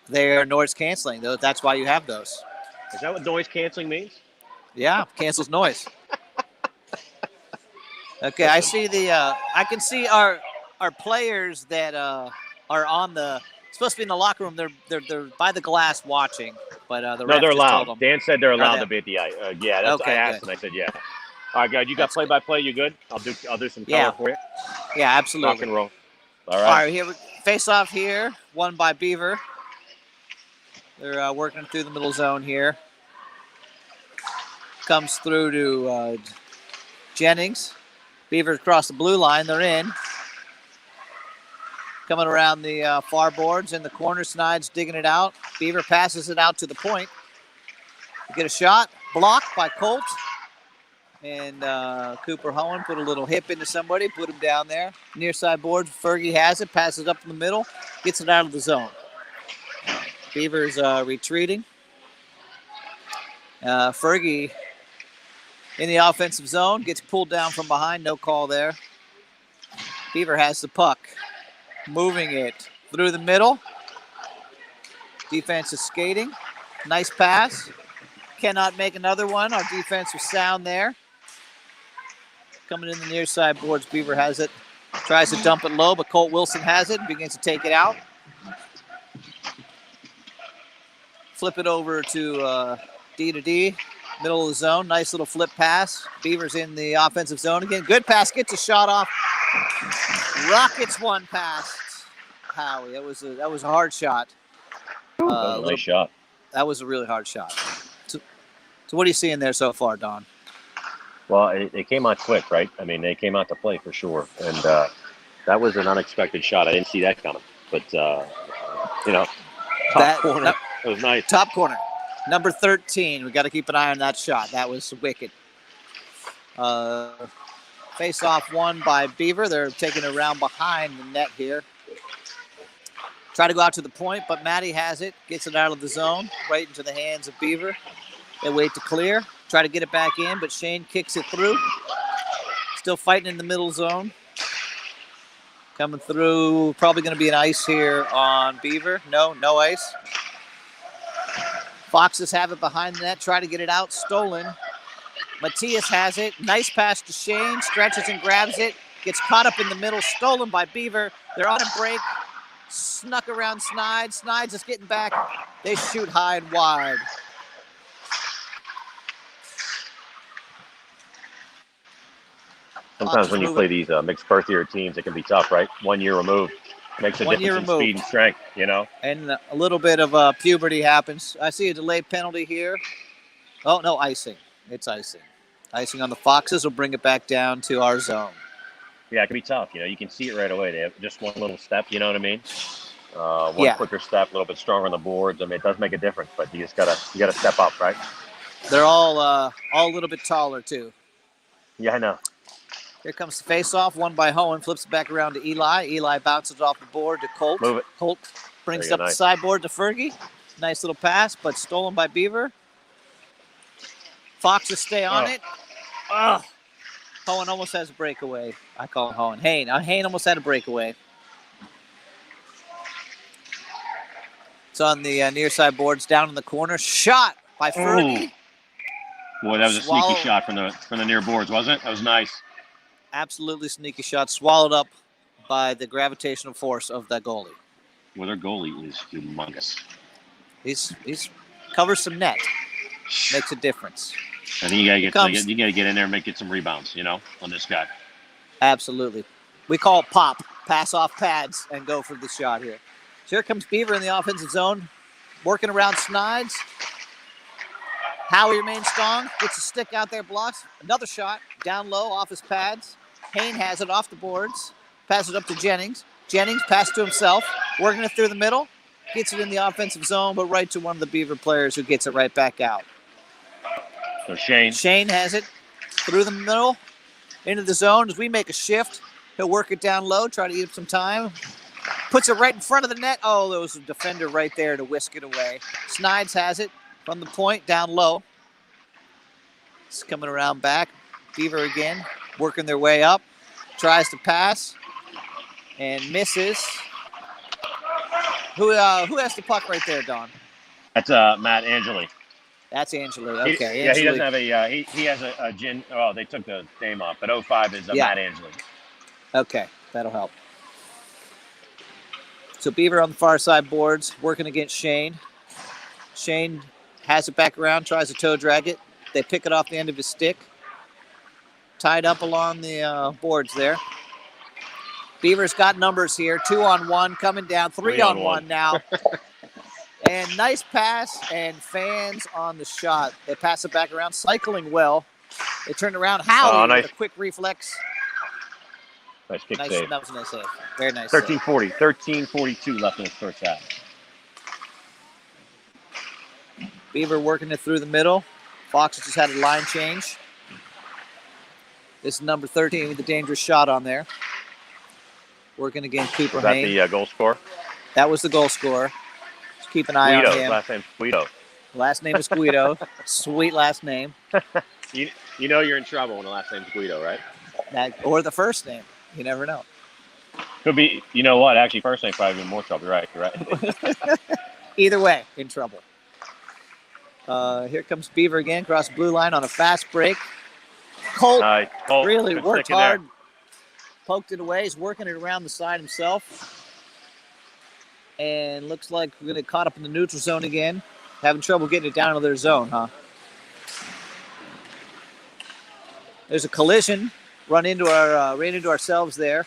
They are noise canceling. That's why you have those. Is that what noise canceling means? Yeah, cancels noise. Okay, I see I can see our players that are on the supposed to be in the locker room. They're by the glass watching, but the No, ref they're just told allowed. them. Dan said they're Are allowed they? to be at the yeah. That's I Okay, asked good. and I said yeah. All right, guys, you got That's play good. by play. You good? I'll do some color Yeah, for you. yeah, Rock absolutely. and roll. All All right. right, here face off here, won by Beaver. They're working through the middle zone here. Comes through to Jennings. Beaver across the blue line. They're in. Coming around the far boards in the corner. Snides digging it out. Beaver passes it out to the point. Get a shot. Blocked by Colt. And Cooper Hohen put a little hip into somebody. Put him down there. Near side board. Fergie has it. Passes up in the middle. Gets it out of the zone. Beaver's retreating. Fergie in the offensive zone. Gets pulled down from behind. No call there. Beaver has the puck. Moving it through the middle. Defense is skating. Nice pass. Cannot make another one. Our defense was sound there. Coming in the near side boards. Beaver has it. Tries to dump it low, but Colt Wilson has it and begins to take it out. Flip it over to D to D. Middle of the zone. Nice little flip pass. Beaver's in the offensive zone again. Good pass. Gets a shot off. Rockets one past Howie. That was a hard shot. That was a nice shot. That was a really hard shot. So what are you seeing there so far, Don? Well, it came out quick, right? I mean, they came out to play for sure, and that was an unexpected shot. I didn't see that coming, but top corner. It was nice. Top corner, number 13. We got to keep an eye on that shot. That was wicked. Face off won by Beaver. They're taking it around behind the net here. Try to go out to the point, but Matty has it. Gets it out of the zone, right into the hands of Beaver. They wait to clear. Try to get it back in, but Shane kicks it through. Still fighting in the middle zone. Coming through. Probably going to be an ice here on Beaver. No ice. Foxes have it behind the net. Try to get it out. Stolen. Matias has it. Nice pass to Shane. Stretches and grabs it. Gets caught up in the middle. Stolen by Beaver. They're on a break. Snuck around Snides. Snides is getting back. They shoot high and wide. Sometimes when you play these mixed birth year teams, it can be tough, right? 1 year removed. Makes a difference in speed and strength, you know? And a little bit of puberty happens. I see a delayed penalty here. Oh, no, icing. It's icing. Icing on the Foxes will bring it back down to our zone. Yeah, it can be tough. You know, you can see it right away. They have just one little step, you know what I mean? One quicker step, a little bit stronger on the boards. I mean, it does make a difference, but you gotta step up, right? They're all a little bit taller, too. Yeah, I know. Here comes the face-off, won by Hohen, flips it back around to Eli. Eli bounces off the board to Colt. Move it. Colt brings it up the sideboard to Fergie. Nice little pass, but stolen by Beaver. Foxes stay on it. Ugh. Hohen almost has a breakaway. I call it Hohen. Hayne almost had a breakaway. It's on the near side boards, down in the corner. Shot by Fergie. Ooh. Boy, that was a sneaky shot from the near boards, wasn't it? That was nice. Absolutely sneaky shot, swallowed up by the gravitational force of that goalie. Well, their goalie is humongous. He's covers some net, makes a difference. I think you gotta get in there and get some rebounds, you know, on this guy. Absolutely. We call it pop, pass off pads, and go for the shot here. So here comes Beaver in the offensive zone, working around Snides. Howie remains strong, gets a stick out there, blocks. Another shot, down low, off his pads. Hayne has it off the boards, passes it up to Jennings. Jennings passed to himself, working it through the middle, gets it in the offensive zone, but right to one of the Beaver players who gets it right back out. So Shane has it through the middle, into the zone. As we make a shift, he'll work it down low, try to eat up some time. Puts it right in front of the net. Oh, there was a defender right there to whisk it away. Snides has it from the point, down low. It's coming around back. Beaver again, working their way up. Tries to pass and misses. Who has the puck right there, Don? That's Matt Angeli. That's Angeli. Okay. He doesn't have a he has a gin. Oh, they took the name off, but 05 is Matt Angeli. Okay, that'll help. So Beaver on the far side boards, working against Shane. Shane has it back around, tries to toe drag it. They pick it off the end of his stick. Tied up along the boards there. Beaver's got numbers here. 2-on-1 coming down. 3-on-1 now. And nice pass and fans on the shot. They pass it back around, cycling well. They turn around. Howley with a quick reflex. Nice kick save. That was a nice save. Very nice 13:42 left in the first half. Beaver working it through the middle. Fox just had a line change. This is number 13 with the dangerous shot on there. Working against Cooper Hayne. Was that the goal scorer? That was the goal scorer. Just keep an eye on him. Last name's Guido. Last name is Guido. Sweet last name. You know you're in trouble when the last name's Guido, right? Or the first name. You never know. Could be. You know what? Actually, first name probably even more trouble. You're right. Either way, in trouble. Here comes Beaver again, across the blue line on a fast break. Colt really worked hard. Poked it away. He's working it around the side himself. And looks like we're going to get caught up in the neutral zone again. Having trouble getting it down to their zone, huh? There's a collision. Ran into ourselves there.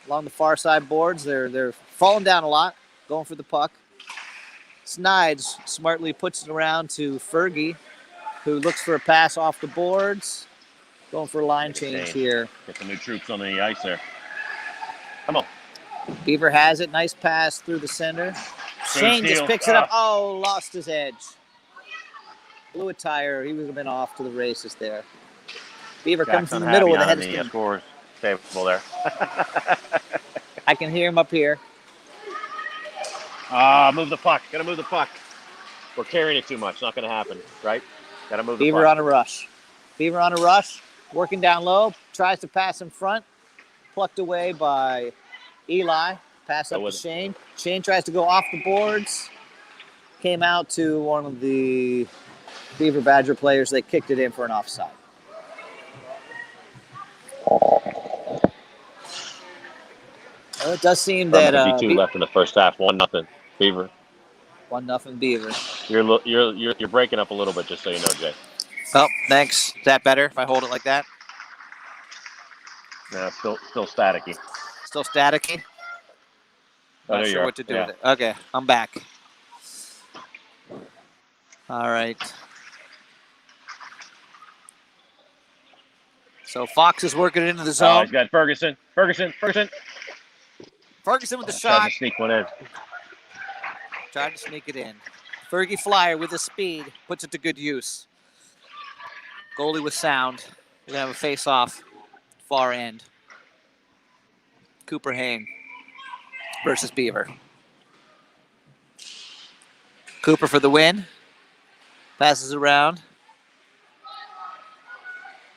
Along the far side boards. They're falling down a lot. Going for the puck. Snides smartly puts it around to Fergie, who looks for a pass off the boards. Going for a line change here. Get the new troops on the ice there. Come on. Beaver has it. Nice pass through the center. Shane just picks it up. Oh, lost his edge. Blew a tire. He would have been off to the races there. Beaver comes in the middle with a head spin. Scores favorable there. I can hear him up here. Move the puck. Gotta move the puck. We're carrying it too much. Not gonna happen, right? Gotta move the puck. Beaver on a rush. Beaver on a rush. Working down low. Tries to pass in front. Plucked away by Eli. Pass up to Shane. Shane tries to go off the boards. Came out to one of the Beaver Badger players. They kicked it in for an offside. Well, it does seem that 52 left in the first half. 1-0 Beaver. 1-0 Beaver. You're breaking up a little bit, just so you know, Jay. Oh, thanks. Is that better if I hold it like that? No, still staticky. Still staticky? Not sure what to do with it. Okay, I'm back. All right. So Fox is working into the zone. Oh, he's got Ferguson with the shot. Tried to sneak one in. Tried to sneak it in. Fergie Flyer with the speed puts it to good use. Goalie with sound. We're going to have a face-off far end. Cooper Hayne versus Beaver. Cooper for the win. Passes around.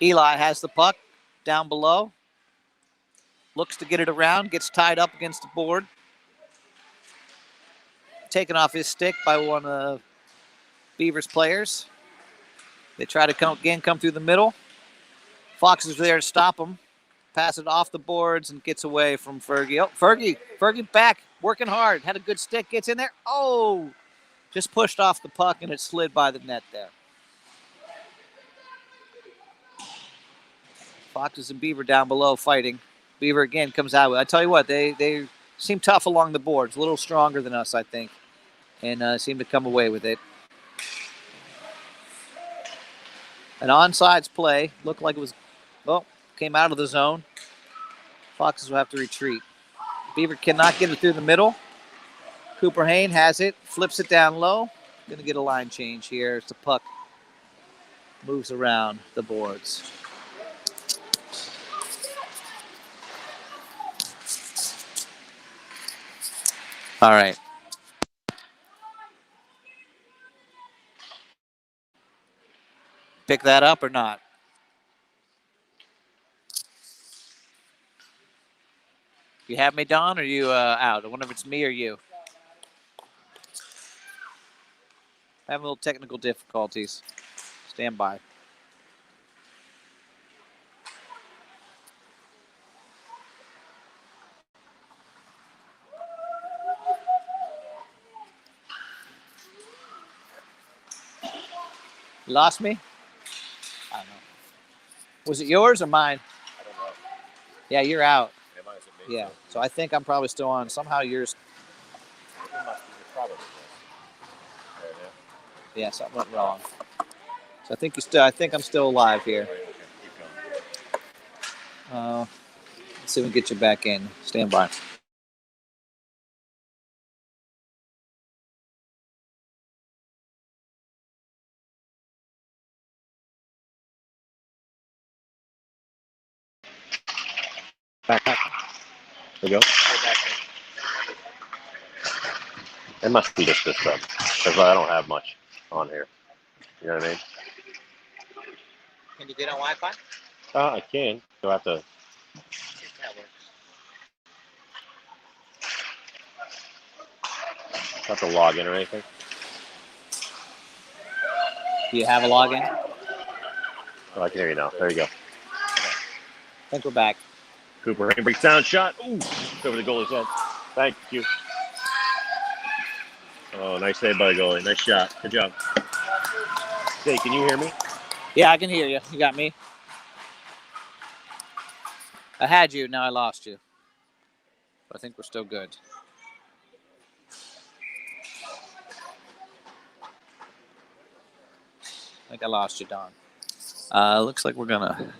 Eli has the puck down below. Looks to get it around. Gets tied up against the board. Taken off his stick by one of Beaver's players. They try to come through the middle. Fox is there to stop him. Pass it off the boards and gets away from Fergie. Oh, Fergie back, working hard. Had a good stick, gets in there. Oh, just pushed off the puck and it slid by the net there. Foxes and Beaver down below fighting. Beaver again comes out with. I tell you what, they seem tough along the boards, a little stronger than us, I think, and seem to come away with it. An onside play looked like it was, came out of the zone. Foxes will have to retreat. Beaver cannot get it through the middle. Cooper Hayne has it, flips it down low. Going to get a line change here as the puck moves around the boards. All right. Pick that up or not? You have me, Don, or are you out? I wonder if it's me or you. Having a little technical difficulties. Stand by. You lost me? I don't know. Was it yours or mine? I don't know. Yeah, you're out. Yeah, mine's at me. Yeah, so I think I'm probably still on. Somehow yours. It must be probably this. Yeah, something went wrong. So I think I think I'm still alive here. Okay, keep going. Let's see if we can get you back in. Stand by. Back. There we go. It must be just this stuff because I don't have much on here. You know what I mean? Can you get on Wi-Fi? I can. Do I have to? That works. Have to log in or anything? Do you have a login? Oh, I can hear you now. There you go. Okay. I think we're back. Cooper breaks down shot. Ooh, over the goalie's head. Thank you. Oh, nice save by the goalie. Nice shot. Good job. Hey, can you hear me? Yeah, I can hear you. You got me? I had you. Now I lost you. But I think we're still good. I think I lost you, Don. Looks like we're going to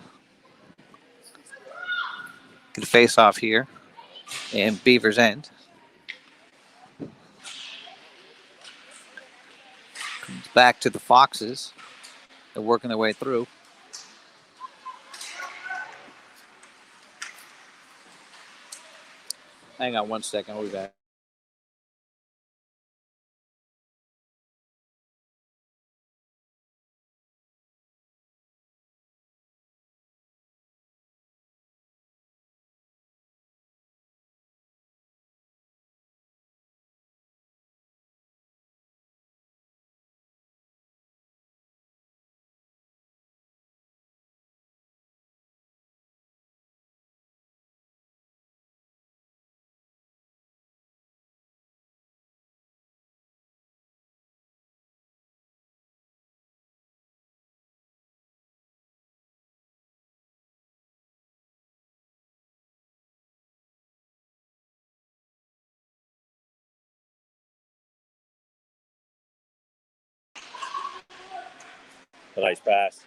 get a face-off here in Beaver's end. Comes back to the Foxes. They're working their way through. Hang on 1 second. We'll be back. A nice pass.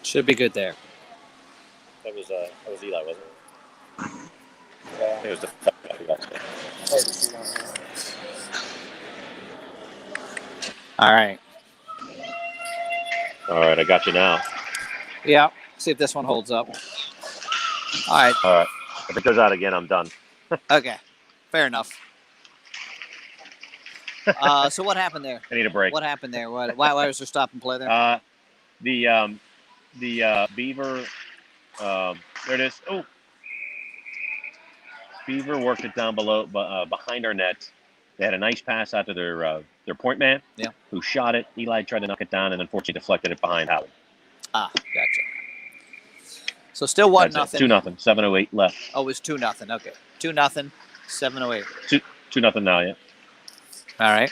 Should be good there. That was Eli, wasn't it? Yeah. It was the. All right. All right, I got you now. Yeah. See if this one holds up. All right. All right. If it goes out again, I'm done. Okay. Fair enough. So what happened there? I need a break. What happened there? Why was there stop and play there? The Beaver. There it is. Oh. Beaver worked it down below, behind our net. They had a nice pass out to their point man, who shot it. Eli tried to knock it down and unfortunately deflected it behind Howard. Ah, gotcha. So still 1-0. 2-0. 7:08 left. Oh, it was 2-0. Okay, 2-0. 7:08. 2-0 now. Yeah. All right.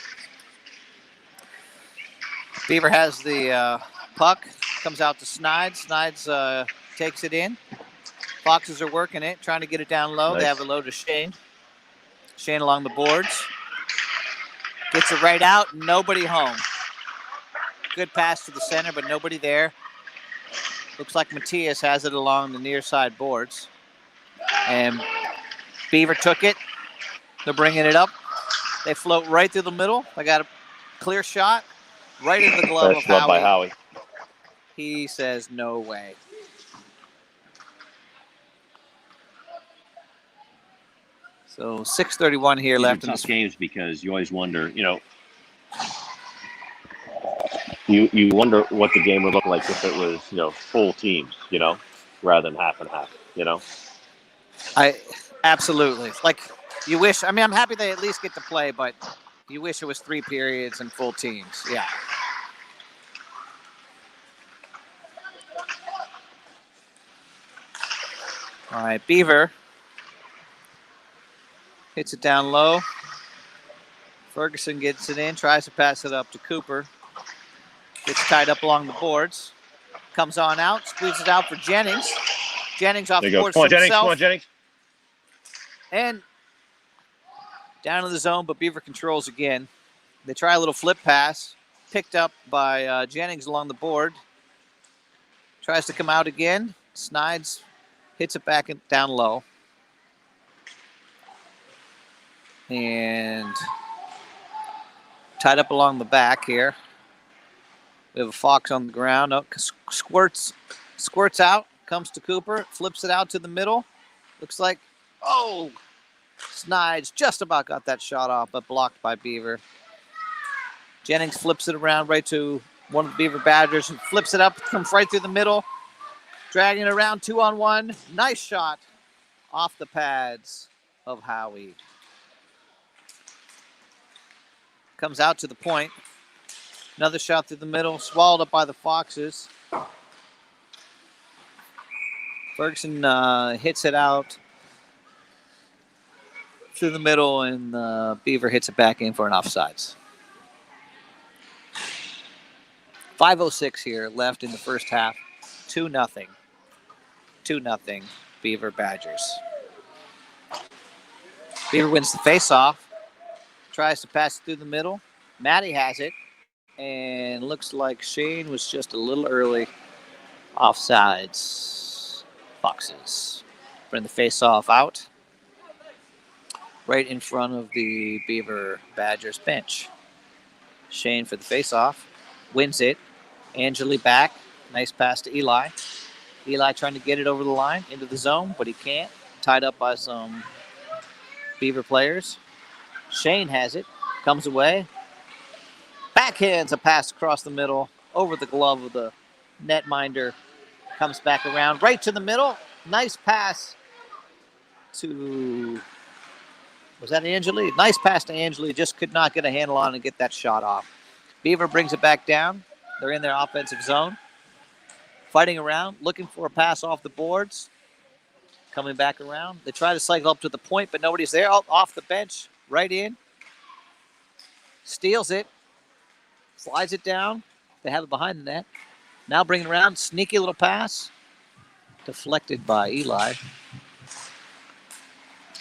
Beaver has the puck. Comes out to Snides. Snides takes it in. Foxes are working it, trying to get it down low. Nice. They have it low to Shane. Shane along the boards. Gets it right out. Nobody home. Good pass to the center, but nobody there. Looks like Matias has it along the near side boards. And Beaver took it. They're bringing it up. They float right through the middle. They got a clear shot right in the glove of Howie. By Howie. He says, no way. So 6:31 here These left are in tough this games because you always wonder, you wonder what the game would look like if it was, full teams, rather than half and half. I absolutely like. You wish. I mean, I'm happy they at least get to play, but you wish it was 3 periods and full teams. Yeah. All right, Beaver hits it down low. Ferguson gets it in, tries to pass it up to Cooper. Gets tied up along the boards. Comes on out, squeezes it out for Jennings. Jennings off There the you go. boards Come on, to Jennings. himself. Come on, Jennings. And down in the zone, but Beaver controls again. They try a little flip pass. Picked up by Jennings along the board. Tries to come out again. Snides hits it back down low. And tied up along the back here. We have a Fox on the ground. Oh, squirts out. Comes to Cooper. Flips it out to the middle. Looks like, Snides just about got that shot off, but blocked by Beaver. Jennings flips it around right to one of the Beaver Badgers, who flips it up, comes right through the middle, dragging it around 2-on-1. Nice shot off the pads of Howie. Comes out to the point. Another shot through the middle, swallowed up by the Foxes. Ferguson hits it out through the middle, and Beaver hits it back in for an offsides. 5:06 here left in the first half. 2-0. 2-0 Beaver Badgers. Beaver wins the face-off. Tries to pass it through the middle. Maddie has it. And looks like Shane was just a little early. Offsides. Foxes. Bring the face-off out. Right in front of the Beaver Badgers bench. Shane for the face-off. Wins it. Angeli back. Nice pass to Eli. Eli trying to get it over the line into the zone, but he can't. Tied up by some Beaver players. Shane has it. Comes away. Backhands a pass across the middle. Over the glove of the netminder. Comes back around. Right to the middle. Nice pass to... Was that Angeli? Nice pass to Angeli. Just could not get a handle on and get that shot off. Beaver brings it back down. They're in their offensive zone. Fighting around, looking for a pass off the boards. Coming back around. They try to cycle up to the point, but nobody's there. Off the bench, right in. Steals it. Slides it down. They have it behind the net. Now bringing it around. Sneaky little pass. Deflected by Eli.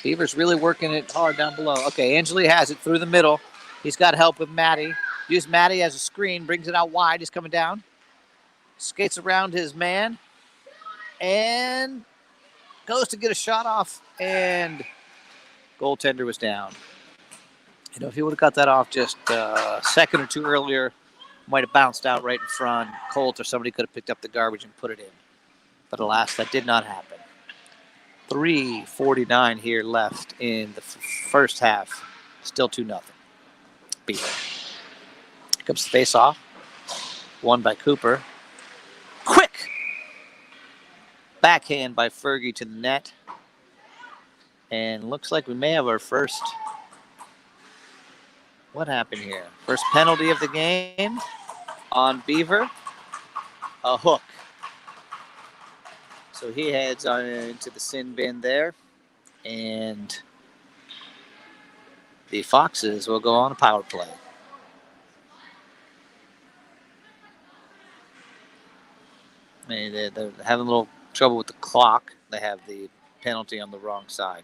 Beaver's really working it hard down below. Okay, Angeli has it through the middle. He's got help with Maddie. Use Maddie as a screen. Brings it out wide. He's coming down. Skates around his man. And goes to get a shot off. And goaltender was down. If he would have got that off just a second or two earlier, might have bounced out right in front. Colt or somebody could have picked up the garbage and put it in. But alas, that did not happen. 3:49 here left in the first half. Still 2-0. Beaver. Here comes the face-off. Won by Cooper. Quick! Backhand by Fergie to the net. And looks like we may have our first... What happened here? First penalty of the game on Beaver. A hook. So he heads on into the sin bin there. And the Foxes will go on a power play. They're having a little trouble with the clock. They have the penalty on the wrong side.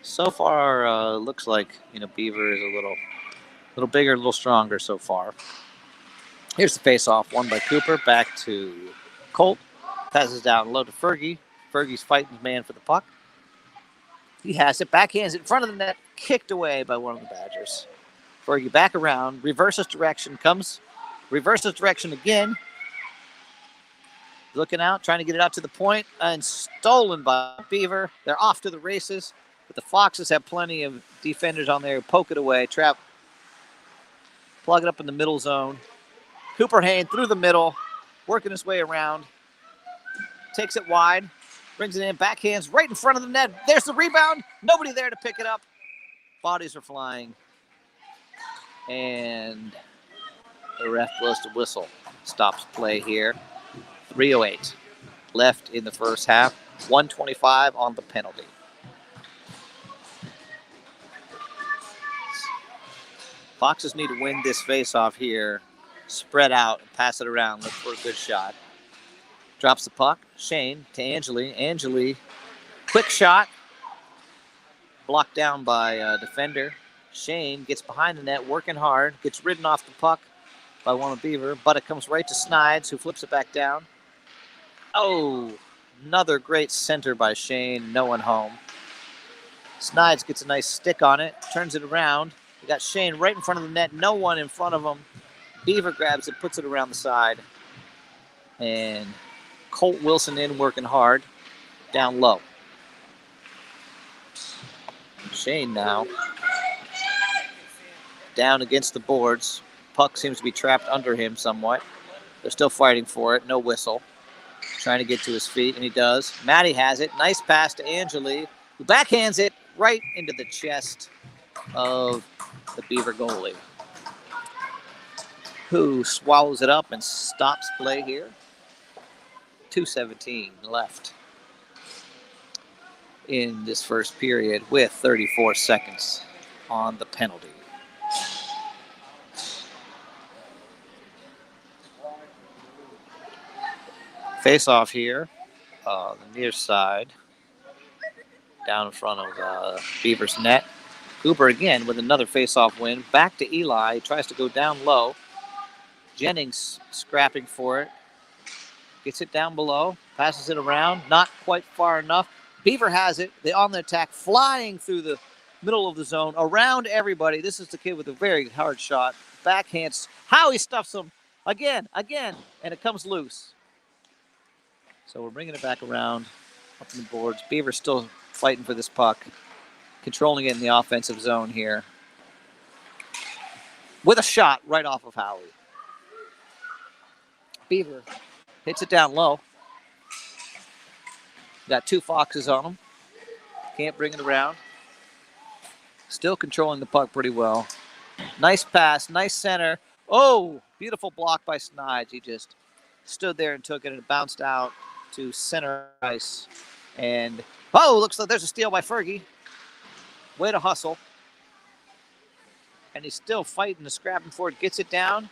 So far, looks like Beaver is a little bigger, a little stronger so far. Here's the face-off, won by Cooper. Back to Colt. Passes down low to Fergie. Fergie's fighting his man for the puck. He has it. Backhands it in front of the net. Kicked away by one of the Badgers. Fergie back around. Reverses direction. Reverses direction again. Looking out, trying to get it out to the point, and stolen by Beaver. They're off to the races, but the Foxes have plenty of defenders on there. Poke it away, trap, plug it up in the middle zone. Cooper Hain through the middle, working his way around. Takes it wide, brings it in, backhands right in front of the net. There's the rebound. Nobody there to pick it up. Bodies are flying. And the ref blows the whistle. Stops play here. 3:08 left in the first half. 1:25 on the penalty. Foxes need to win this face-off here. Spread out and pass it around. Look for a good shot. Drops the puck. Shane to Angeli. Angeli, quick shot. Blocked down by a defender. Shane gets behind the net, working hard. Gets ridden off the puck by one of Beaver. But it comes right to Snides, who flips it back down. Oh, another great center by Shane. No one home. Snides gets a nice stick on it. Turns it around. We got Shane right in front of the net. No one in front of him. Beaver grabs it, puts it around the side. And Colt Wilson in, working hard. Down low. Shane now. Down against the boards. Puck seems to be trapped under him somewhat. They're still fighting for it. No whistle. Trying to get to his feet, and he does. Matty has it. Nice pass to Angeli, who backhands it right into the chest of the Beaver goalie, who swallows it up and stops play here. 2:17 left in this first period with 34 seconds on the penalty. Face off here, the near side, down in front of Beaver's net. Cooper again with another face-off win. Back to Eli. He tries to go down low. Jennings scrapping for it. Gets it down below. Passes it around. Not quite far enough. Beaver has it. They on the attack, flying through the middle of the zone, around everybody. This is the kid with a very hard shot. Backhands. How he stuffs him. Again. And it comes loose. So we're bringing it back around up in the boards. Beaver's still fighting for this puck. Controlling it in the offensive zone here. With a shot right off of Howie. Beaver hits it down low. Got two Foxes on him. Can't bring it around. Still controlling the puck pretty well. Nice pass, nice center. Oh, beautiful block by Snides. He just stood there and took it, and it bounced out to center ice. And, oh, looks like there's a steal by Fergie. Way to hustle. And he's still fighting, scrapping for it. Gets it down.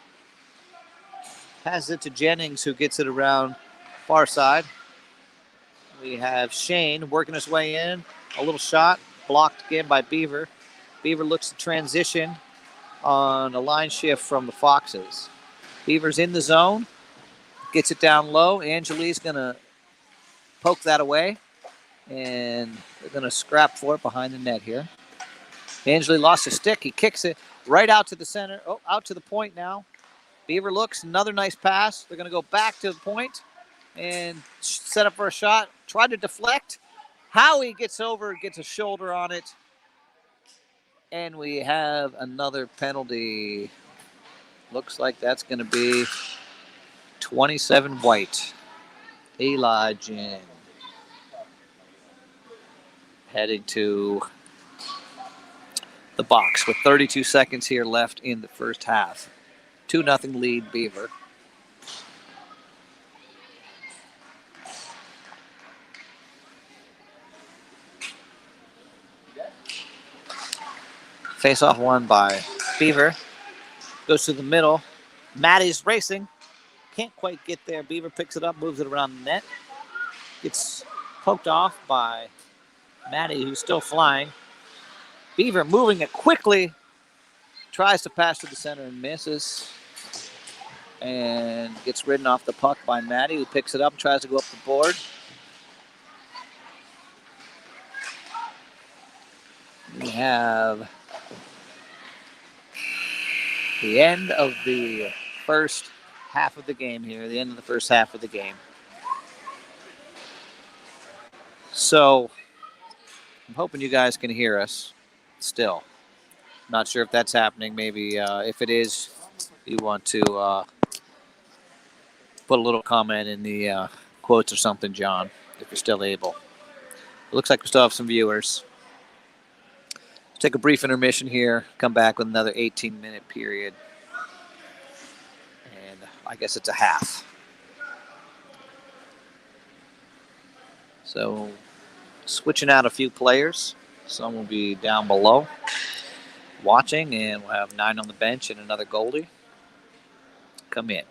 Passes it to Jennings, who gets it around far side. We have Shane working his way in. A little shot. Blocked again by Beaver. Beaver looks to transition on a line shift from the Foxes. Beaver's in the zone. Gets it down low. Angeli's going to poke that away. And they're going to scrap for it behind the net here. Angeli lost a stick. He kicks it right out to the center. Oh, out to the point now. Beaver looks. Another nice pass. They're going to go back to the point and set up for a shot. Try to deflect. Howie gets over, gets a shoulder on it. And we have another penalty. Looks like that's going to be 27 white. Eli Jin heading to the box with 32 seconds here left in the first half. 2-0 lead, Beaver. Face-off won by Beaver. Goes to the middle. Matty's racing. Can't quite get there. Beaver picks it up, moves it around the net. Gets poked off by Matty, who's still flying. Beaver moving it quickly. Tries to pass to the center and misses. And gets ridden off the puck by Matty, who picks it up and tries to go up the board. We have the end of the first half of the game here, the end of the first half of the game. So I'm hoping you guys can hear us still. Not sure if that's happening. Maybe if it is, you want to put a little comment in the quotes or something, John, if you're still able. It looks like we still have some viewers. Let's take a brief intermission here, come back with another 18-minute period. And I guess it's a half. So switching out a few players. Some will be down below watching, and we'll have 9 on the bench and another goalie come in.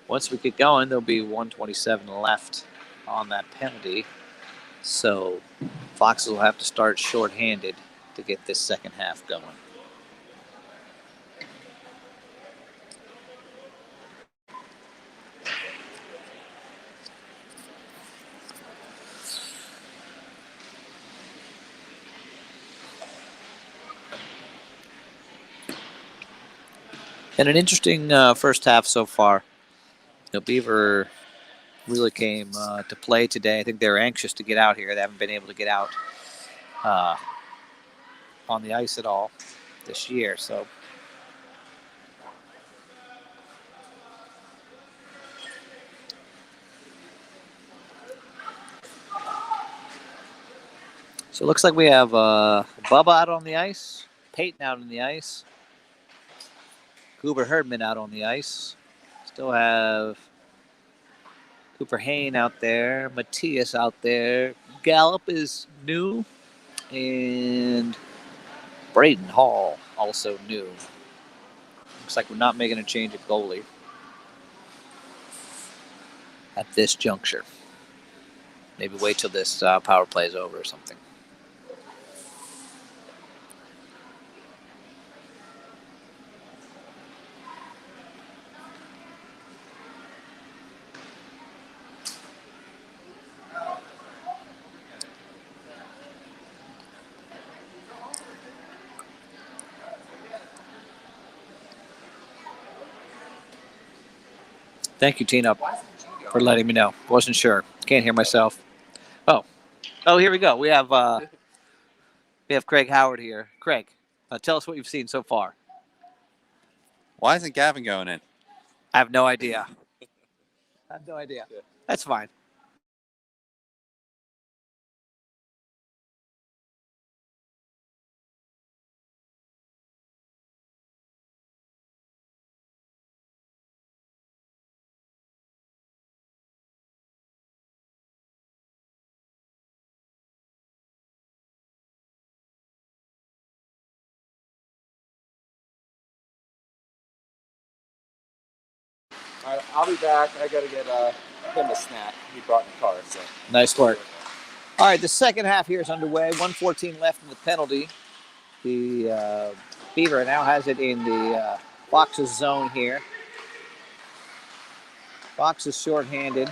Once we get going, there'll be 1:27 left on that penalty. So Foxes will have to start shorthanded to get this second half going. And an interesting first half so far. Beaver really came to play today. I think they're anxious to get out here. They haven't been able to get out on the ice at all this year. So it looks like we have Bubba out on the ice, Peyton out on the ice, Cooper Herdman out on the ice. Still have Cooper Hain out there, Matthias out there. Gallup is new, and Braden Hall also new. Looks like we're not making a change at goalie at this juncture. Maybe wait till this power play is over or something. Thank you, Tina, for letting me know. Wasn't sure. Can't hear myself. Oh, here we go. We have Craig Howard here. Craig, tell us what you've seen so far. Why isn't Gavin going in? I have no idea. That's fine. All right, I'll be back. I got to get him a snack. He brought in the car. So Nice work. All right, the second half here is underway. 1:14 left in the penalty. The Beaver now has it in the Fox's zone here. Fox is shorthanded.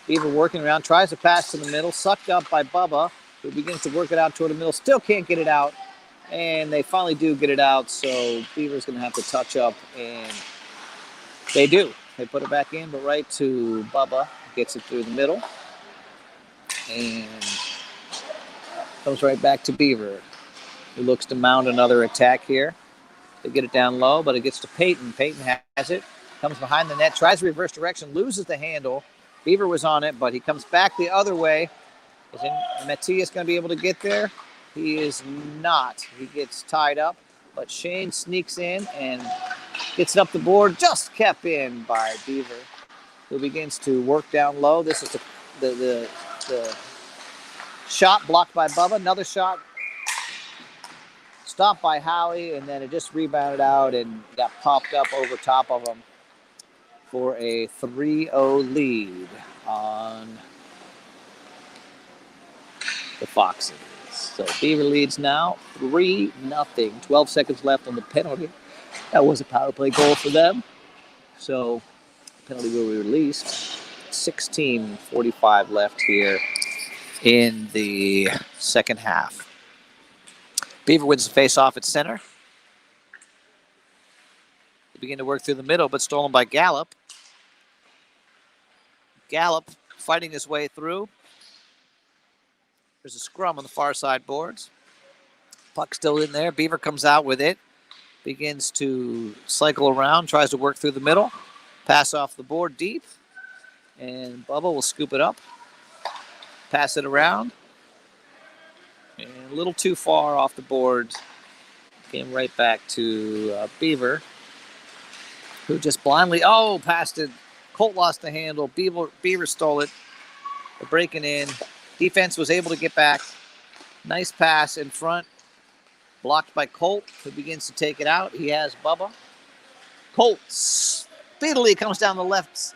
Beaver working around, tries to pass to the middle, sucked up by Bubba, who begins to work it out toward the middle. Still can't get it out, and they finally do get it out, so Beaver's going to have to touch up, and they do. They put it back in, but right to Bubba. Gets it through the middle, and comes right back to Beaver, who looks to mount another attack here. They get it down low, but it gets to Peyton. Peyton has it, comes behind the net, tries to reverse direction, loses the handle. Beaver was on it, but he comes back the other way. Is Matthias going to be able to get there? He is not. He gets tied up, but Shane sneaks in and gets it up the board, just kept in by Beaver, who begins to work down low. This is the shot blocked by Bubba. Another shot stopped by Howie, and then it just rebounded out and got popped up over top of him for a 3-0 lead on the Foxes. So Beaver leads now 3-0. 12 seconds left on the penalty. That was a power play goal for them. So the penalty will be released. 16:45 left here in the second half. Beaver wins the face-off at center. They begin to work through the middle, but stolen by Gallup. Gallup fighting his way through. There's a scrum on the far side boards. Puck still in there. Beaver comes out with it. Begins to cycle around, tries to work through the middle. Pass off the board deep. And Bubba will scoop it up. Pass it around. And a little too far off the boards. Came right back to Beaver, who just blindly, passed it. Colt lost the handle. Beaver stole it. They're breaking in. Defense was able to get back. Nice pass in front. Blocked by Colt, who begins to take it out. He has Bubba. Colt speedily comes down the left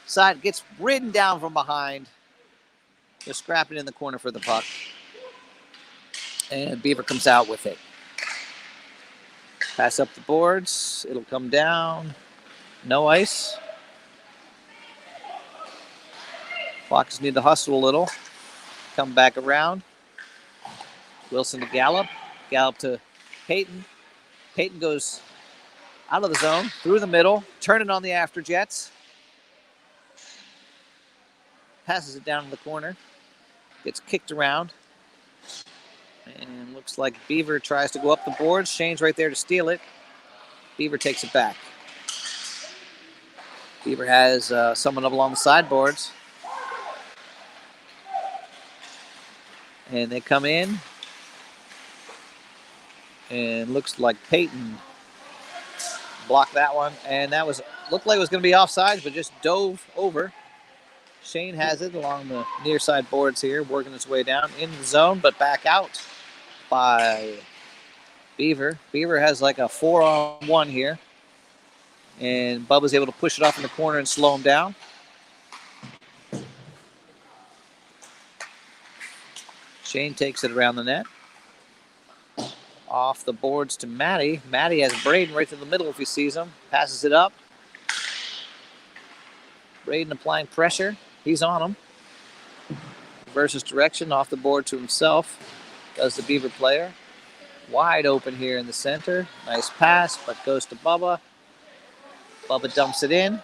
side, gets ridden down from behind. They're scrapping in the corner for the puck. And Beaver comes out with it. Pass up the boards. It'll come down. No ice. Foxes need to hustle a little. Come back around. Wilson to Gallup. Gallup to Peyton. Peyton goes out of the zone, through the middle, turning on the after jets. Passes it down to the corner. Gets kicked around. And looks like Beaver tries to go up the boards. Shane's right there to steal it. Beaver takes it back. Beaver has someone up along the sideboards. And they come in. And looks like Peyton blocked that one. And that looked like it was going to be offsides, but just dove over. Shane has it along the near side boards here, working its way down in the zone, but back out by Beaver. Beaver has like a 4-on-1 here. And Bubba's able to push it off in the corner and slow him down. Shane takes it around the net. Off the boards to Matty. Matty has Braden right through the middle if he sees him. Passes it up. Braden applying pressure. He's on him. Reverses direction off the board to himself. Does the Beaver player. Wide open here in the center. Nice pass, but goes to Bubba. Bubba dumps it in.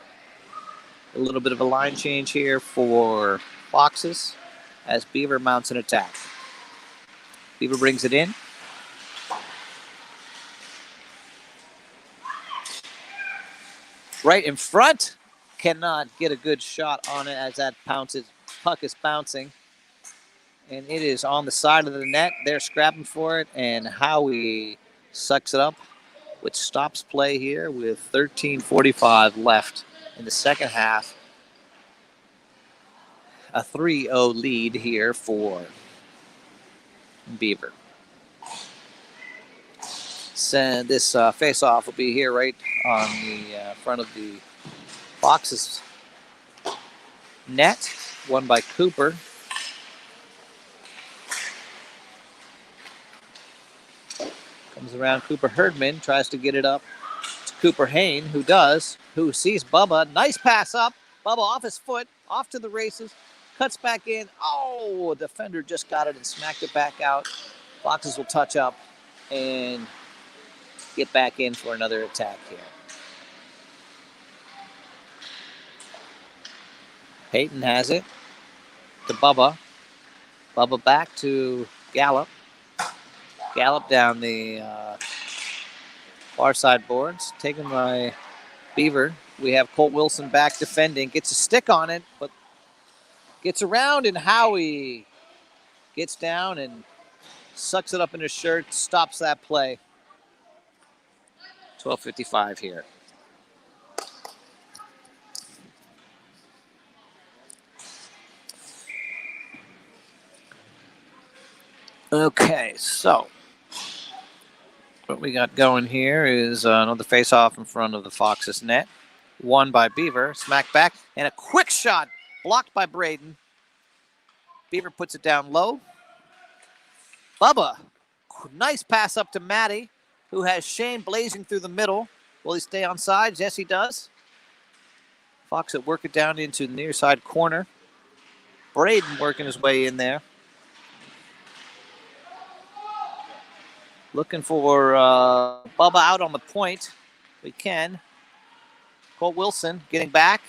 A little bit of a line change here for Foxes as Beaver mounts an attack. Beaver brings it in. Right in front. Cannot get a good shot on it as that puck is bouncing. And it is on the side of the net. They're scrapping for it. And Howie sucks it up, which stops play here with 13:45 left in the second half. A 3-0 lead here for Beaver. So this face-off will be here right on the front of the Foxes net, won by Cooper. Comes around Cooper Herdman, tries to get it up to Cooper Hain, who sees Bubba. Nice pass up. Bubba off his foot, off to the races, cuts back in. Oh, a defender just got it and smacked it back out. Foxes will touch up and get back in for another attack here. Peyton has it to Bubba. Bubba back to Gallup. Gallup down the far side boards. Taken by Beaver. We have Colt Wilson back defending. Gets a stick on it, but gets around, and Howie gets down and sucks it up in his shirt. Stops that play. 12:55 here. Okay, so what we got going here is another face-off in front of the Foxes net. Won by Beaver. Smack back. And a quick shot blocked by Braden. Beaver puts it down low. Bubba. Nice pass up to Matty, who has Shane blazing through the middle. Will he stay on sides? Yes, he does. Fox will work it down into the near side corner. Braden working his way in there. Looking for Bubba out on the point. We can. Colt Wilson getting back.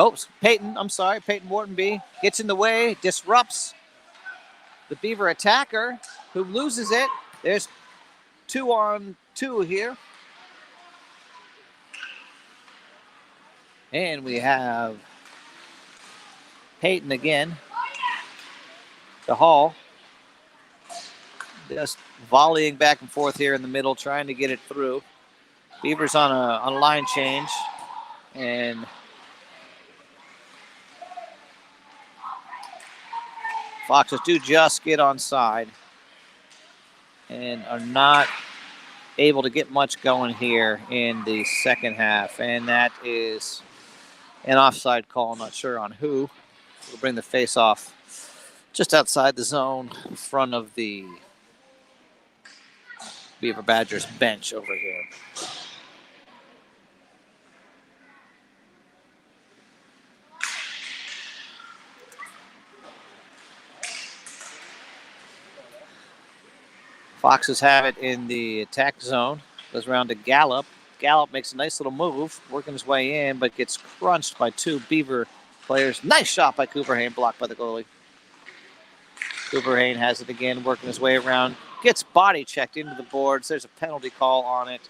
Oh, Peyton, I'm sorry. Peyton Whartonby gets in the way, disrupts the Beaver attacker, who loses it. There's 2-on-2 here. And we have Peyton again. The Hall. Just volleying back and forth here in the middle, trying to get it through. Beaver's on a line change. And Foxes do just get onside and are not able to get much going here in the second half. And that is an offside call. I'm not sure on who. We'll bring the face off just outside the zone in front of the Beaver Badgers bench over here. Foxes have it in the attack zone. Goes around to Gallup. Gallup makes a nice little move, working his way in, but gets crunched by 2 Beaver players. Nice shot by Cooper Hain, blocked by the goalie. Cooper Hain has it again, working his way around. Gets body checked into the boards. There's a penalty call on it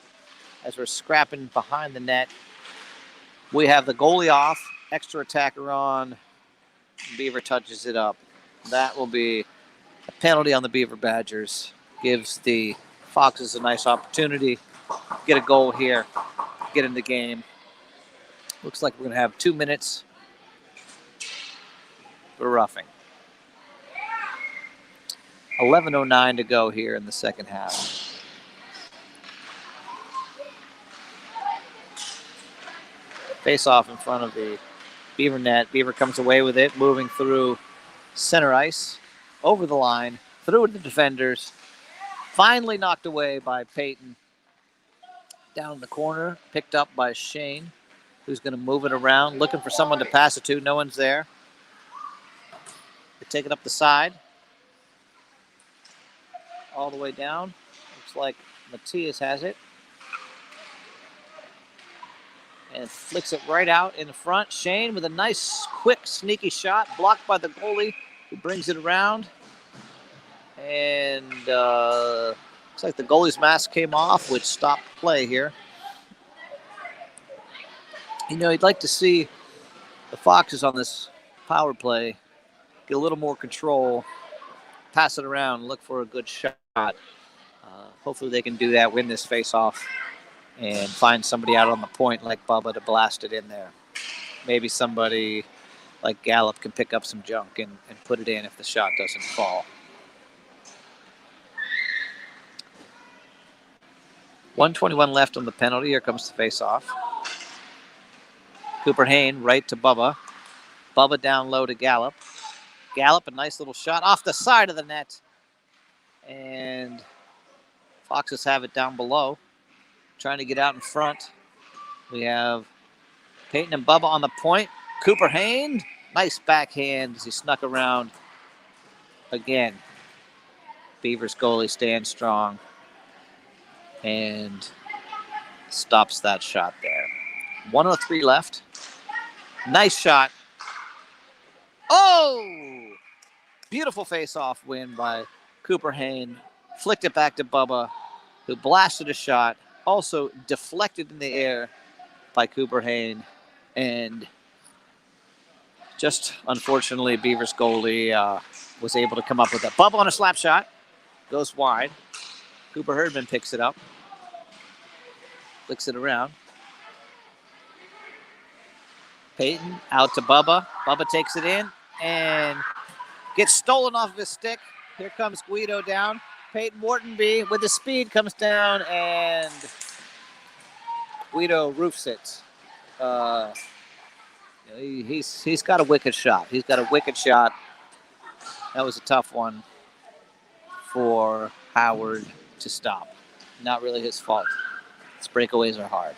as we're scrapping behind the net. We have the goalie off, extra attacker on. Beaver touches it up. That will be a penalty on the Beaver Badgers. Gives the Foxes a nice opportunity. Get a goal here. Get in the game. Looks like we're going to have 2 minutes for roughing. 11:09 to go here in the second half. Face off in front of the Beaver net. Beaver comes away with it, moving through center ice, over the line, through the defenders. Finally knocked away by Peyton. Down in the corner, picked up by Shane, who's going to move it around, looking for someone to pass it to. No one's there. They take it up the side. All the way down. Looks like Matias has it. And flicks it right out in the front. Shane with a nice, quick, sneaky shot. Blocked by the goalie, who brings it around. And looks like the goalie's mask came off, which stopped play here. You know, you'd like to see the Foxes on this power play get a little more control, pass it around, look for a good shot. Hopefully they can do that, win this face-off, and find somebody out on the point like Bubba to blast it in there. Maybe somebody like Gallup can pick up some junk and put it in if the shot doesn't fall. 1:21 left on the penalty. Here comes the face-off. Cooper Hain right to Bubba. Bubba down low to Gallup. Gallup, a nice little shot off the side of the net. And Foxes have it down below. Trying to get out in front. We have Peyton and Bubba on the point. Cooper Hain, nice backhand as he snuck around again. Beavers goalie stands strong and stops that shot there. 1:03 left. Nice shot. Oh! Beautiful face-off win by Cooper Hain. Flicked it back to Bubba, who blasted a shot. Also deflected in the air by Cooper Hain. And just unfortunately, Beavers goalie was able to come up with that. Bubba on a slap shot. Goes wide. Cooper Herdman picks it up. Flicks it around. Peyton out to Bubba. Bubba takes it in and gets stolen off of his stick. Here comes Guido down. Peyton Whartonby with the speed comes down and Guido roofs it. He's got a wicked shot. He's got a wicked shot. That was a tough one for Howard to stop. Not really his fault. His breakaways are hard.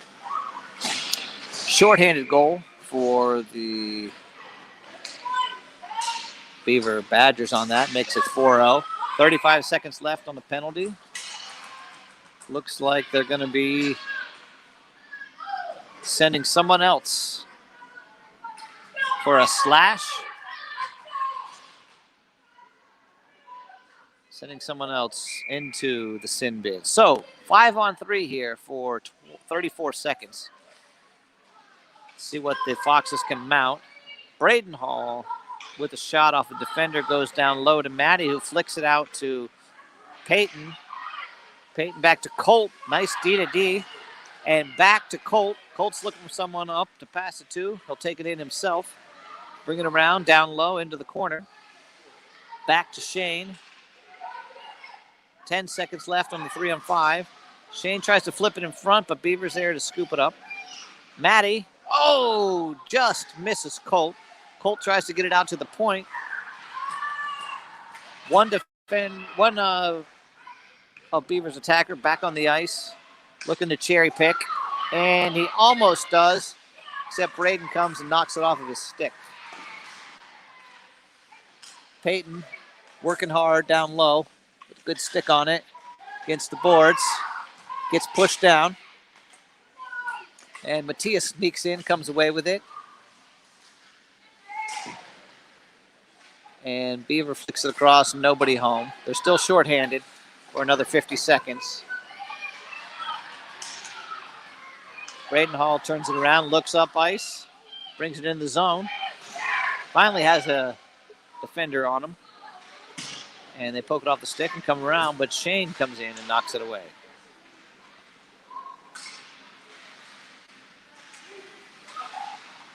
Shorthanded goal for the Beaver Badgers on that. Makes it 4-0. 35 seconds left on the penalty. Looks like they're going to be sending someone else for a slash. Sending someone else into the sin bin. So 5-on-3 here for 34 seconds. See what the Foxes can mount. Braden Hall with a shot off a defender goes down low to Maddie, who flicks it out to Peyton. Peyton back to Colt. Nice D to D. And back to Colt. Colt's looking for someone up to pass it to. He'll take it in himself. Bring it around, down low, into the corner. Back to Shane. 10 seconds left on the 3-on-5. Shane tries to flip it in front, but Beaver's there to scoop it up. Maddie, just misses Colt. Colt tries to get it out to the point. One of Beaver's attacker back on the ice, looking to cherry pick, and he almost does, except Braden comes and knocks it off of his stick. Peyton working hard down low. Good stick on it against the boards. Gets pushed down. And Matthias sneaks in, comes away with it. And Beaver flicks it across, nobody home. They're still shorthanded for another 50 seconds. Braden Hall turns it around, looks up ice, brings it in the zone. Finally has a defender on him. And they poke it off the stick and come around, but Shane comes in and knocks it away.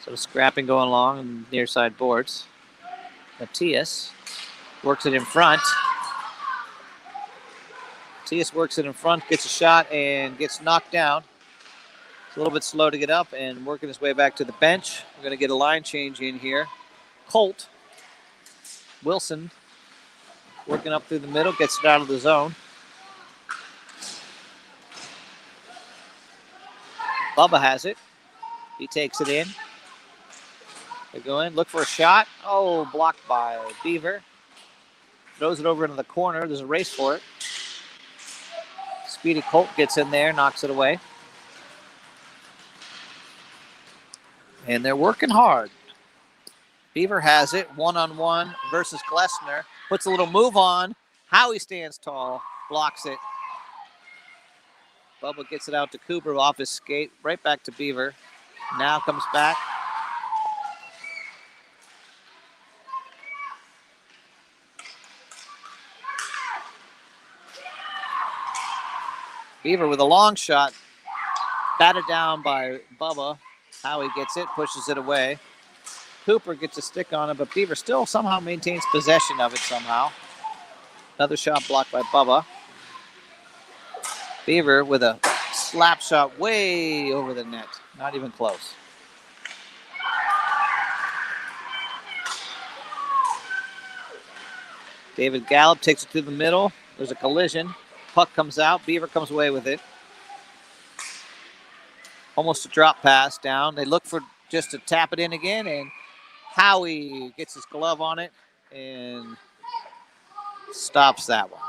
So scrapping going along on near side boards. Matthias works it in front. Matthias works it in front, gets a shot, and gets knocked down. It's a little bit slow to get up and working his way back to the bench. We're going to get a line change in here. Colt Wilson working up through the middle, gets it out of the zone. Bubba has it. He takes it in. They go in, look for a shot. Blocked by Beaver. Throws it over into the corner. There's a race for it. Speedy Colt gets in there, knocks it away. And they're working hard. Beaver has it, 1-on-1 versus Glessner. Puts a little move on. Howie stands tall, blocks it. Bubba gets it out to Cooper off his skate, right back to Beaver. Now comes back. Beaver with a long shot. Batted down by Bubba. Howie gets it, pushes it away. Cooper gets a stick on it, but Beaver still somehow maintains possession of it somehow. Another shot blocked by Bubba. Beaver with a slap shot way over the net. Not even close. David Gallup takes it to the middle. There's a collision. Puck comes out. Beaver comes away with it. Almost a drop pass down. They look for just to tap it in again, and Howie gets his glove on it and stops that one.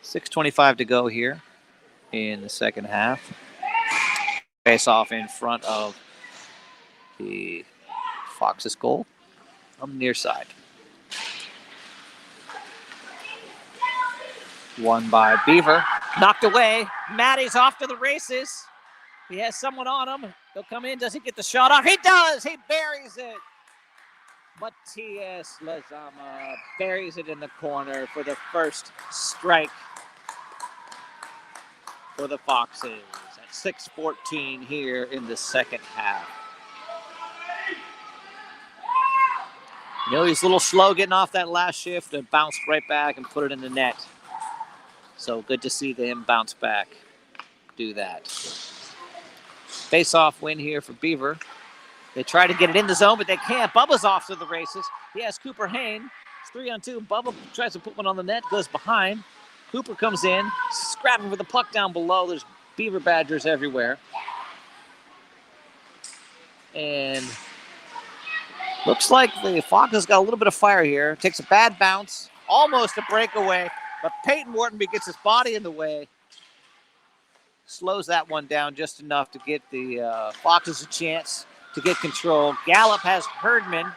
.6:25 to go here in the second half. Face off in front of the Foxes goal on the near side. Won by Beaver. Knocked away. Maddie's off to the races. He has someone on him. He'll come in. Does he get the shot off? He does. He buries it. Matias Lezama buries it in the corner for the first strike for the Foxes at 6:14 here in the second half. You know, he's a little slow getting off that last shift and bounced right back and put it in the net. So good to see him bounce back, do that. Face-off win here for Beaver. They try to get it in the zone, but they can't. Bubba's off to the races. He has Cooper Hain. It's 3-on-2. Bubba tries to put one on the net, goes behind. Cooper comes in, scrapping for the puck down below. There's Beaver Badgers everywhere. And looks like the Foxes got a little bit of fire here. Takes a bad bounce, almost a breakaway. But Peyton Whartonby gets his body in the way slows that one down just enough to get the Foxes a chance to get control. Gallup has Herdman.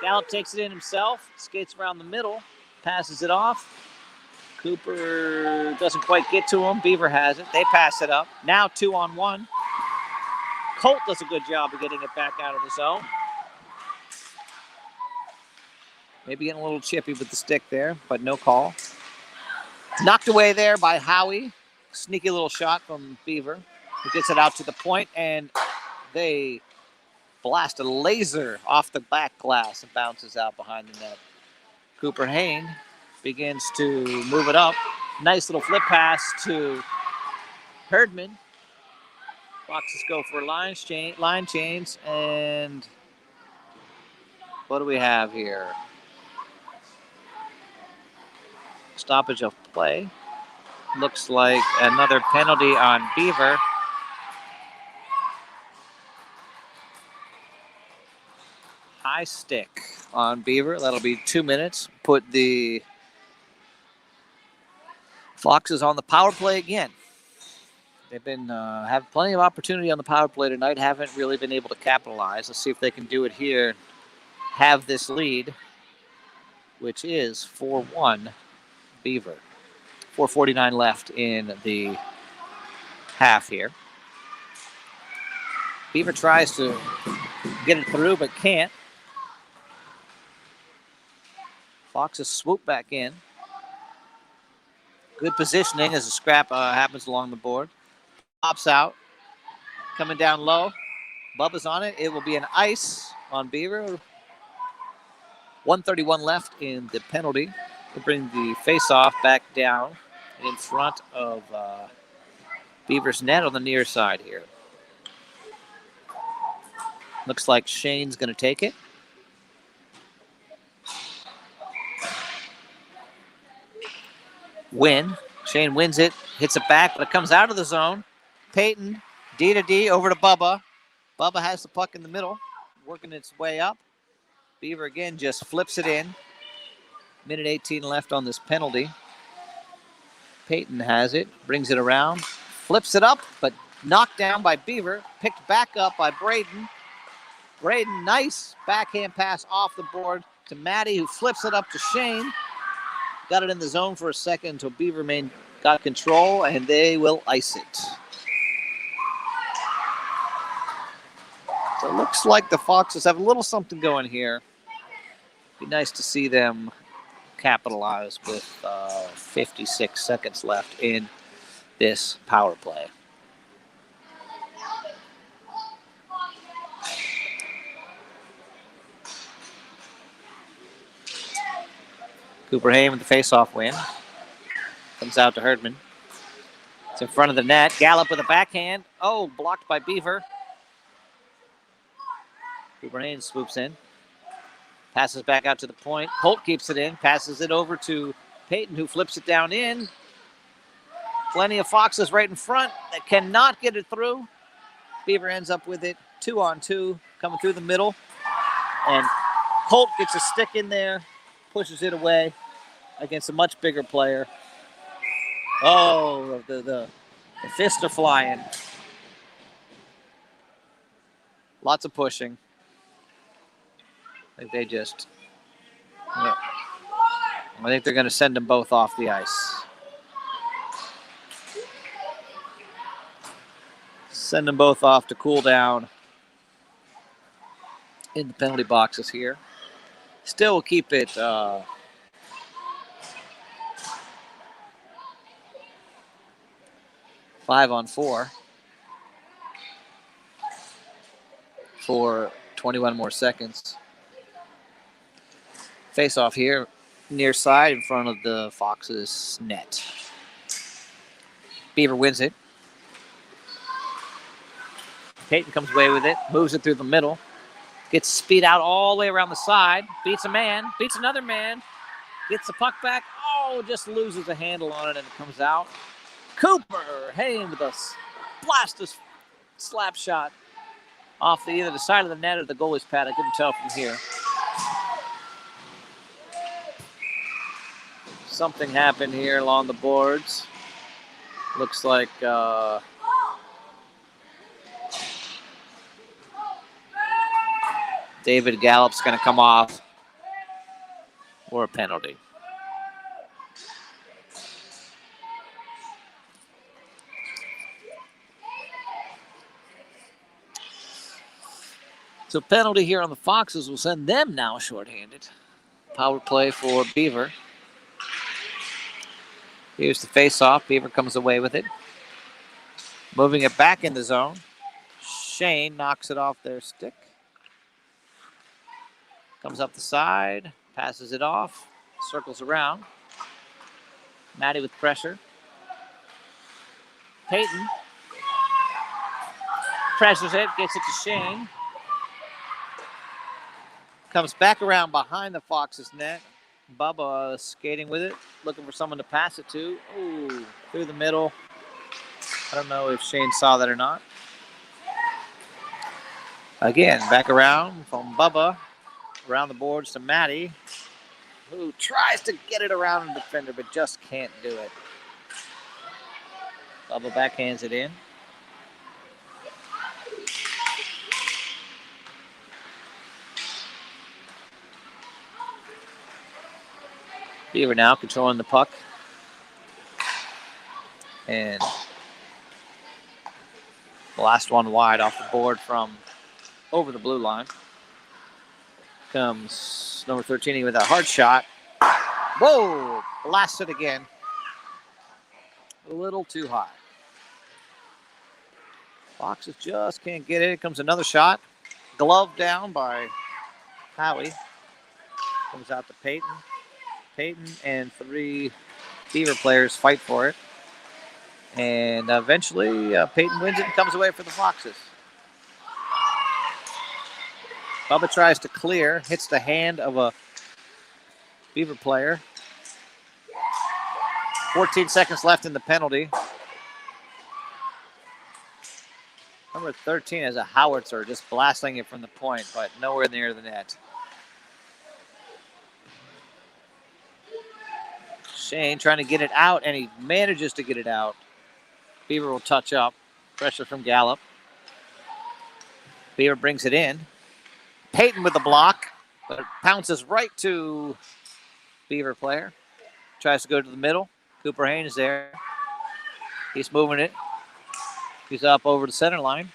Gallup takes it in himself, skates around the middle, passes it off. Cooper doesn't quite get to him. Beaver has it. They pass it up. Now 2-on-1. Colt does a good job of getting it back out of the zone. Maybe getting a little chippy with the stick there, but no call. Knocked away there by Howie. Sneaky little shot from Beaver, who gets it out to the point, and they blast a laser off the back glass and bounces out behind the net. Cooper Hain begins to move it up. Nice little flip pass to Herdman. Foxes go for line change, and what do we have here? Stoppage of play. Looks like another penalty on Beaver. High stick on Beaver. That'll be 2 minutes. Put the Foxes on the power play again. They've been have plenty of opportunity on the power play tonight. Haven't really been able to capitalize. Let's see if they can do it here. Have this lead, which is 4-1 Beaver. 4:49 left in the half here. Beaver tries to get it through, but can't. Foxes swoop back in. Good positioning as a scrap happens along the board. Pops out. Coming down low. Bubba's on it. It will be an ice on Beaver. 1:31 left in the penalty. We'll bring the face-off back down in front of Beaver's net on the near side here. Looks like Shane's going to take it. Shane wins it, hits it back, but it comes out of the zone. Peyton, D to D, over to Bubba. Bubba has the puck in the middle, working its way up. Beaver again just flips it in. Minute 18 left on this penalty. Peyton has it, brings it around, flips it up, but knocked down by Beaver. Picked back up by Braden. Braden, nice backhand pass off the board to Matty, who flips it up to Shane. Got it in the zone for a second until Beaver got control, and they will ice it. So it looks like the Foxes have a little something going here. Be nice to see them capitalize with 56 seconds left in this power play. Cooper Hain with the face-off win. Comes out to Herdman. It's in front of the net. Gallup with a backhand. Oh, blocked by Beaver. Cooper Hain swoops in. Passes back out to the point. Holt keeps it in. Passes it over to Peyton, who flips it down in. Plenty of Foxes right in front that cannot get it through. Beaver ends up with it 2-on-2, coming through the middle. And Holt gets a stick in there, pushes it away against a much bigger player. Oh, the fists are flying. Lots of pushing. I think they're going to send them both off the ice. Send them both off to cool down in the penalty boxes here. Still will keep it 5-on-4 for 21 more seconds. Face off here, near side in front of the Foxes' net. Beaver wins it. Peyton comes away with it, moves it through the middle, gets speed out all the way around the side, beats a man, beats another man, gets the puck back, just loses a handle on it and it comes out. Cooper Hain with a blast slap shot off either the side of the net or the goalie's pad. I couldn't tell from here. Something happened here along the boards. Looks like David Gallup's going to come off for a penalty. So penalty here on the Foxes will send them now shorthanded. Power play for Beaver. Here's the face-off. Beaver comes away with it. Moving it back in the zone. Shane knocks it off their stick. Comes up the side. Passes it off. Circles around. Maddie with pressure. Peyton. Pressures it. Gets it to Shane. Comes back around behind the Foxes' net. Bubba skating with it, looking for someone to pass it to. Ooh, through the middle. I don't know if Shane saw that or not. Again, back around from Bubba. Around the boards to Maddie, who tries to get it around the defender, but just can't do it. Bubba backhands it in. Beaver now controlling the puck. And the last one wide off the board from over the blue line. Comes number 13 with a hard shot. Whoa! Blasted again. A little too high. Foxes just can't get it. Here comes another shot. Glove down by Howie. Comes out to Peyton. Peyton and 3 Beaver players fight for it. And eventually Peyton wins it and comes away for the Foxes. Bubba tries to clear, hits the hand of a Beaver player. 14 seconds left in the penalty. Number 13 has a howitzer just blasting it from the point, but nowhere near the net. Shane trying to get it out, and he manages to get it out. Beaver will touch up. Pressure from Gallup. Beaver brings it in. Peyton with the block, but it pounces right to Beaver player. Tries to go to the middle. Cooper Haynes is there. He's moving it. He's up over the center line.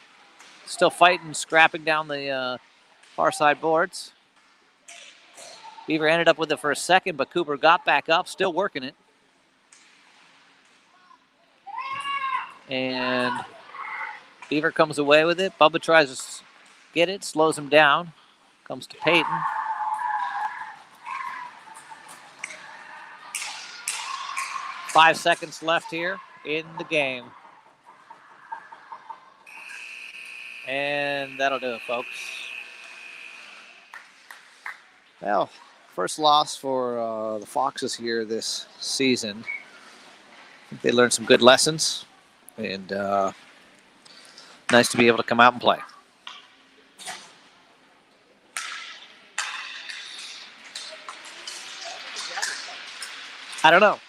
Still fighting, scrapping down the far side boards. Beaver ended up with it for a second, but Cooper got back up, still working it. And Beaver comes away with it. Bubba tries to get it, slows him down. Comes to Peyton. Five seconds left here in the game. And that'll do it, folks. Well, first loss for the Foxes here this season. I think they learned some good lessons. And nice to be able to come out and play. I don't know.